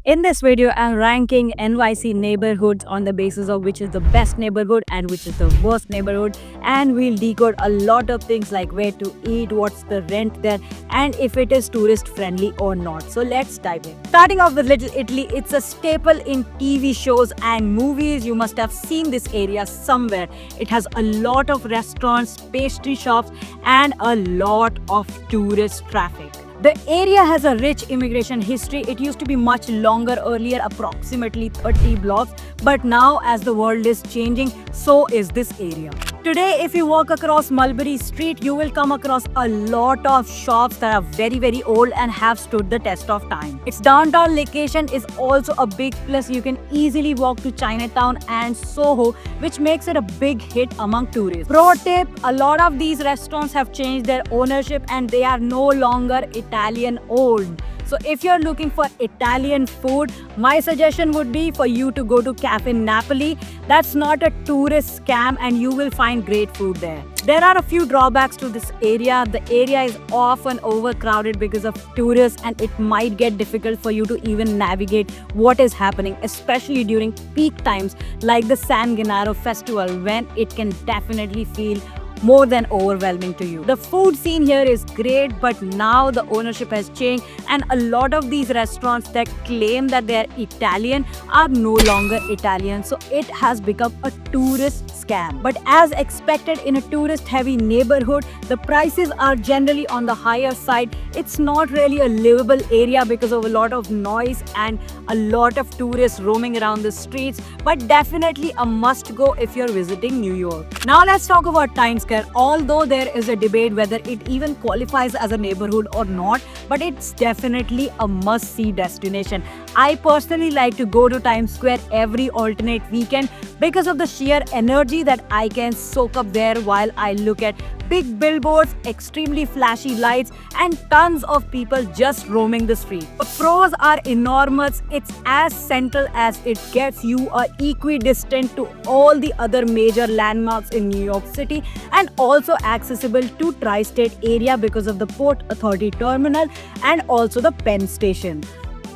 In this video, I'm ranking NYC neighborhoods on the basis of which is the best neighborhood and which is the worst neighborhood. And we'll decode a lot of things like where to eat, what's the rent there, and if it is tourist friendly or not. So let's dive in. Starting off with Little Italy, it's a staple in TV shows and movies. You must have seen this area somewhere. It has a lot of restaurants, pastry shops, and a lot of tourist traffic. The area has a rich immigration history. It used to be much longer earlier, approximately 30 blocks. But now, as the world is changing, so is this area. Today, if you walk across Mulberry Street, you will come across a lot of shops that are very old and have stood the test of time. Its downtown location is also a big plus. You can easily walk to Chinatown and Soho, which makes it a big hit among tourists. Pro tip, a lot of these restaurants have changed their ownership and they are no longer Italian owned. So if you're looking for Italian food, my suggestion would be for you to go to Cafe Napoli. That's not a tourist scam and you will find great food there. There are a few drawbacks to this area. The area is often overcrowded because of tourists and it might get difficult for you to even navigate what is happening, especially during peak times like the San Gennaro festival, when it can definitely feel more than overwhelming to you. The food scene here is great, but now the ownership has changed and a lot of these restaurants that claim that they are Italian are no longer Italian. So it has become a tourist scam. But as expected in a tourist heavy neighborhood, the prices are generally on the higher side. It's not really a livable area because of a lot of noise and a lot of tourists roaming around the streets, but definitely a must go if you're visiting New York. Now let's talk about Times Square. Although there is a debate whether it even qualifies as a neighborhood or not, but it's definitely a must-see destination. I personally like to go to Times Square every alternate weekend because of the sheer energy that I can soak up there while I look at big billboards, extremely flashy lights, and tons of people just roaming the street. The pros are enormous. It's as central as it gets. You are equidistant to all the other major landmarks in New York City and also accessible to Tri-State area because of the Port Authority Terminal and also the Penn Station.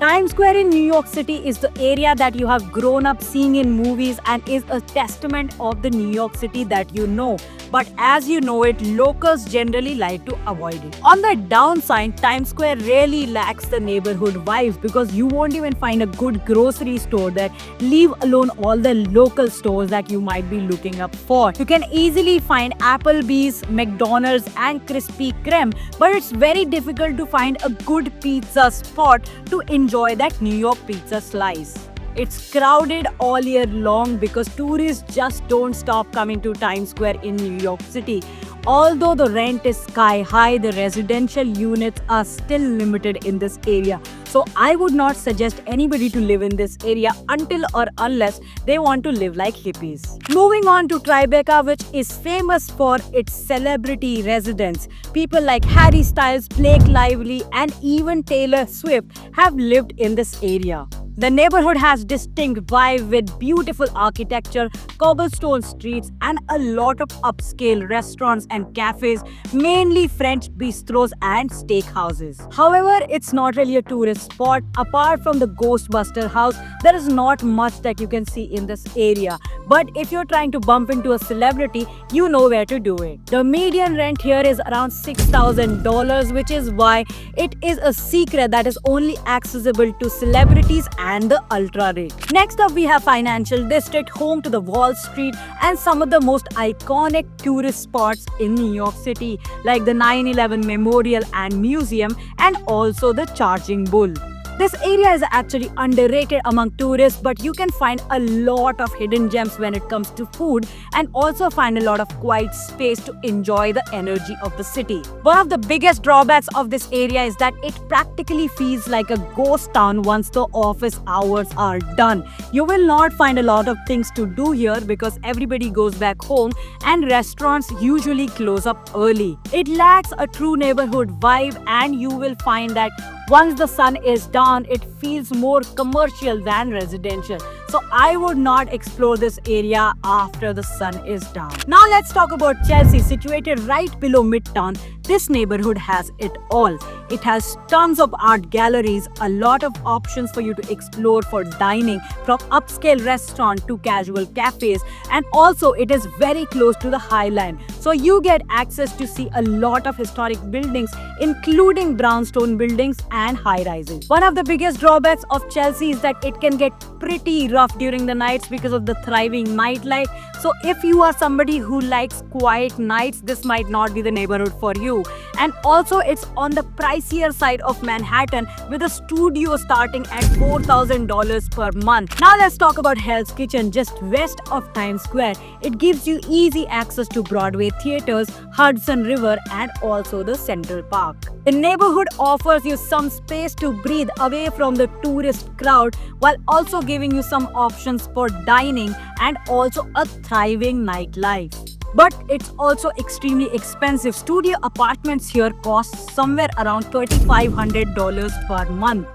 Times Square in New York City is the area that you have grown up seeing in movies and is a testament of the New York City that you know. But as you know it, locals generally like to avoid it. On the downside, Times Square really lacks the neighborhood vibes because you won't even find a good grocery store there, leave alone all the local stores that you might be looking up for. You can easily find Applebee's, McDonald's and Krispy Kreme, but it's very difficult to find a good pizza spot to enjoy that New York pizza slice. It's crowded all year long because tourists just don't stop coming to Times Square in New York City. Although the rent is sky high, the residential units are still limited in this area. So I would not suggest anybody to live in this area until or unless they want to live like hippies. Moving on to Tribeca, which is famous for its celebrity residents. People like Harry Styles, Blake Lively, and even Taylor Swift have lived in this area. The neighborhood has distinct vibe with beautiful architecture, cobblestone streets, and a lot of upscale restaurants and cafes, mainly French bistros and steakhouses. However, it's not really a tourist spot. Apart from the Ghostbuster house, there is not much that you can see in this area. But if you're trying to bump into a celebrity, you know where to do it. The median rent here is around $6,000, which is why it is a secret that is only accessible to celebrities and the ultra rich. Next up, we have Financial District, home to the Wall Street and some of the most iconic tourist spots in New York City, like the 9/11 Memorial and Museum and also the Charging Bull. This area is actually underrated among tourists, but you can find a lot of hidden gems when it comes to food and also find a lot of quiet space to enjoy the energy of the city. One of the biggest drawbacks of this area is that it practically feels like a ghost town once the office hours are done. You will not find a lot of things to do here because everybody goes back home and restaurants usually close up early. It lacks a true neighborhood vibe and you will find that once the sun is down, it feels more commercial than residential. So I would not explore this area after the sun is down. Now let's talk about Chelsea, situated right below Midtown. This neighborhood has it all. It has tons of art galleries, a lot of options for you to explore for dining, from upscale restaurant to casual cafes, and also it is very close to the High Line. So you get access to see a lot of historic buildings, including brownstone buildings and high rises. One of the biggest drawbacks of Chelsea is that it can get pretty rough during the nights because of the thriving nightlife. So if you are somebody who likes quiet nights, this might not be the neighborhood for you. And also it's on the pricier side of Manhattan, with a studio starting at $4,000 per month. Now let's talk about Hell's Kitchen, just west of Times Square. It gives you easy access to Broadway theaters, Hudson River, and also the Central Park. The neighborhood offers you some space to breathe away from the tourist crowd, while also giving you some options for dining and also a thriving nightlife. But it's also extremely expensive. Studio apartments here cost somewhere around $3,500 per month.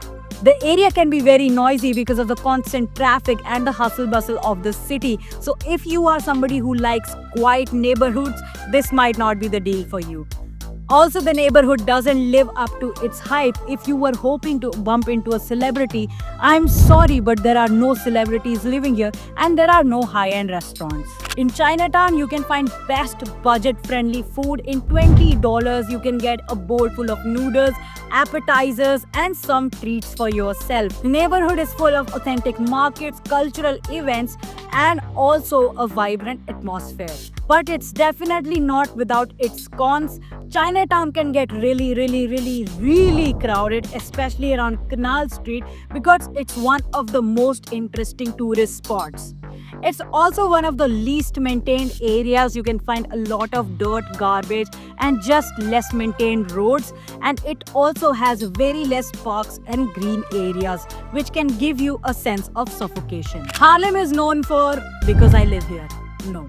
The area can be very noisy because of the constant traffic and the hustle bustle of the city. So if you are somebody who likes quiet neighborhoods, this might not be the deal for you. Also, the neighborhood doesn't live up to its hype. If you were hoping to bump into a celebrity, I'm sorry, but there are no celebrities living here and there are no high-end restaurants. In Chinatown, you can find best budget-friendly food. In $20, you can get a bowl full of noodles, appetizers, and some treats for yourself. The neighborhood is full of authentic markets, cultural events, and also a vibrant atmosphere. But it's definitely not without its cons. Chinatown can get really crowded, especially around Canal Street, because it's one of the most interesting tourist spots. It's also one of the least maintained areas. You can find a lot of dirt, garbage, and just less maintained roads. And it also has very less parks and green areas, which can give you a sense of suffocation. Harlem is known for, because I live here, no.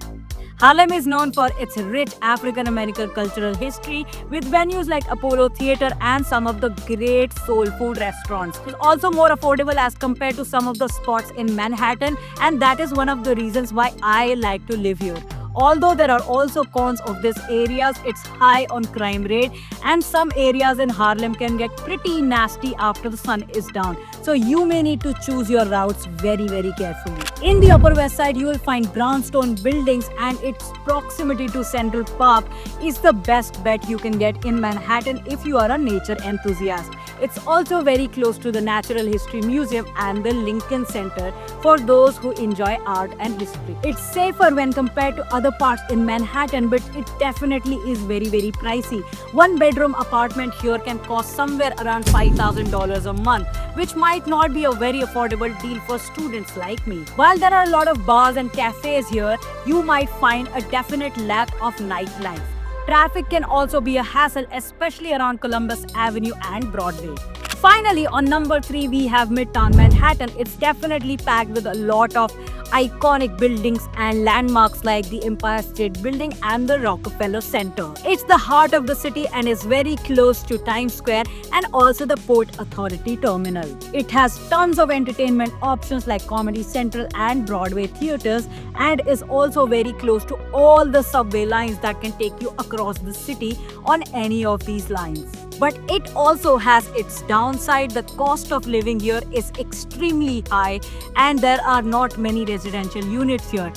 Harlem is known for its rich African-American cultural history, with venues like Apollo Theater and some of the great soul food restaurants. It's also more affordable as compared to some of the spots in Manhattan, and that is one of the reasons why I like to live here. Although there are also cons of these areas, it's high on crime rate, and some areas in Harlem can get pretty nasty after the sun is down. So you may need to choose your routes very carefully. In the Upper West Side, you will find brownstone buildings, and its proximity to Central Park is the best bet you can get in Manhattan if you are a nature enthusiast. It's also very close to the Natural History Museum and the Lincoln Center for those who enjoy art and history. It's safer when compared to other parts in Manhattan, but it definitely is very pricey. One bedroom apartment here can cost somewhere around $5,000 a month, which might not be a very affordable deal for students like me. While there are a lot of bars and cafes here, you might find a definite lack of nightlife. Traffic can also be a hassle, especially around Columbus Avenue and Broadway. Finally, on number 3, we have Midtown Manhattan. It's definitely packed with a lot of iconic buildings and landmarks like the Empire State Building and the Rockefeller Center. It's the heart of the city and is very close to Times Square and also the Port Authority Terminal. It has tons of entertainment options like Comedy Central and Broadway theaters, and is also very close to all the subway lines that can take you across the city on any of these lines. But it also has its downside. The cost of living here is extremely high, and there are not many residential units here.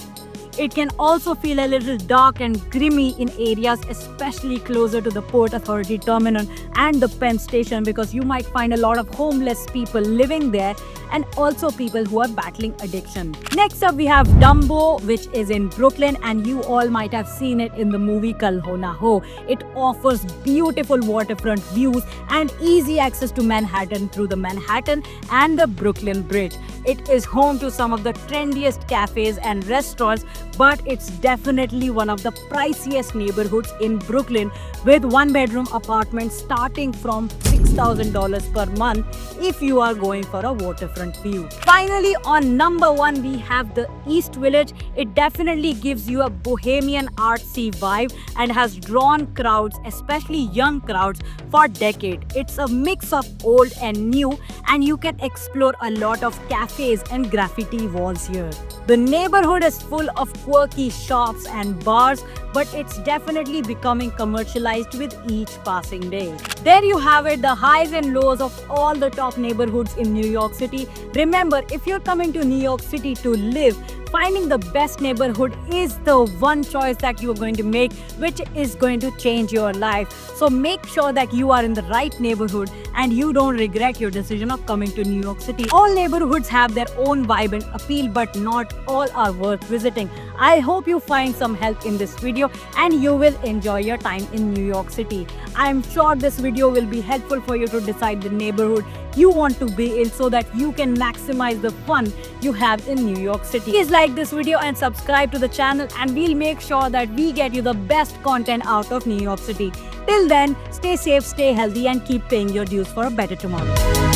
It can also feel a little dark and grimy in areas especially closer to the Port Authority Terminal and the Penn Station, because you might find a lot of homeless people living there and also people who are battling addiction. Next up, we have Dumbo, which is in Brooklyn, and you all might have seen it in the movie Kal Ho Na Ho. It offers beautiful waterfront views and easy access to Manhattan through the Manhattan and the Brooklyn Bridge. It is home to some of the trendiest cafes and restaurants, but it's definitely one of the priciest neighborhoods in Brooklyn, with one-bedroom apartments starting from $6,000 per month if you are going for a waterfront view. Finally, on number 1, we have the East Village. It definitely gives you a bohemian artsy vibe and has drawn crowds, especially young crowds, for decades. It's a mix of old and new, and you can explore a lot of cafes cafes and graffiti walls here. The neighborhood is full of quirky shops and bars, but it's definitely becoming commercialized with each passing day. There you have it, the highs and lows of all the top neighborhoods in New York City. Remember, if you're coming to New York City to live, finding the best neighborhood is the one choice that you're going to make, which is going to change your life. So make sure that you are in the right neighborhood and you don't regret your decision of coming to New York City. All neighborhoods have their own vibe and appeal, but not all are worth visiting. I hope you find some help in this video and you will enjoy your time in New York City. I'm sure this video will be helpful for you to decide the neighborhood you want to be in so that you can maximize the fun you have in New York City. Please like this video and subscribe to the channel, and we'll make sure that we get you the best content out of New York City. Till then, stay safe, stay healthy, and keep paying your dues for a better tomorrow.